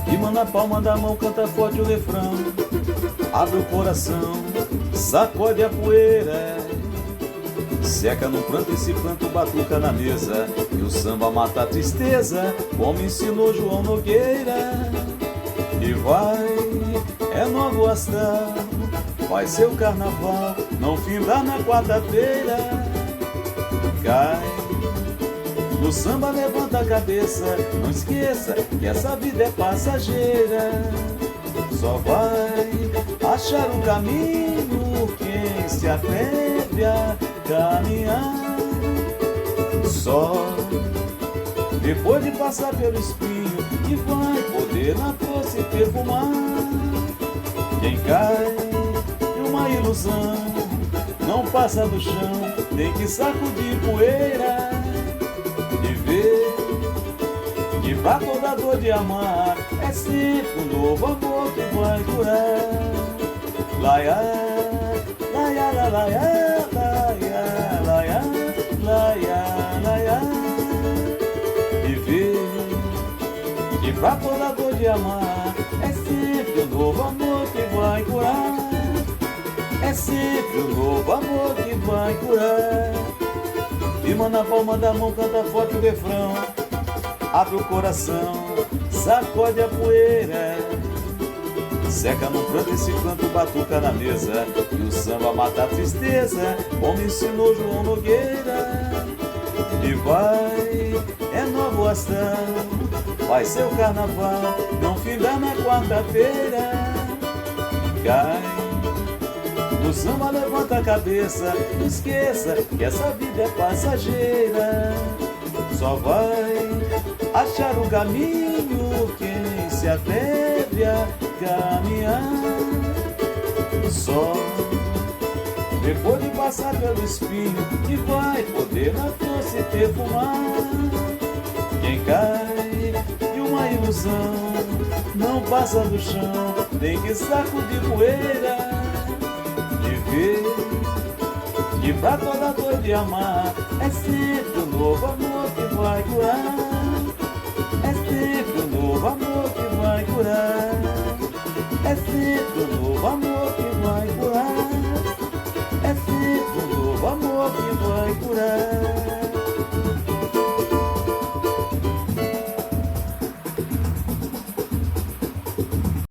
Rima na palma da mão, canta forte o refrão. Abre o coração, sacode a poeira. Seca no pranto esse pranto, batuca na mesa. E o samba mata a tristeza, como ensinou João Nogueira. E vai, é novo astral, vai ser o carnaval, não findar na quarta-feira. Cai no samba, levanta a cabeça, não esqueça que essa vida é passageira. Só vai achar um caminho quem se atreve a caminhar. Só depois de passar pelo espinho que vai poder na flor se perfumar. Quem cai em uma ilusão não passa do chão, tem que sacudir poeira e ver que pra toda dor de amar é sempre um novo amor que vai curar. Laia, laia, laia, laia, laia, laia, laia, e ver que pra toda dor de amar é sempre um novo amor que vai curar. É sempre um novo amor que vai curar. Rima na palma da mão, canta forte o refrão. Abre o coração, sacode a poeira. Seca no pranto esse canto, batuca na mesa. E o samba mata a tristeza, como ensinou João Nogueira. E vai, é novo astral, vai ser o carnaval, não findar na quarta-feira. Cai no samba, levanta a cabeça, não esqueça que essa vida é passageira. Só vai achar um caminho quem se atreve a caminhar. Só depois de passar pelo espinho que vai poder na flor se perfumar. Quem cai de uma ilusão não passa do chão, tem que sacudir poeira e ver que pra toda dor de amar é sempre um novo amor que vai curar. É sempre um novo amor que vai curar. É sempre um novo amor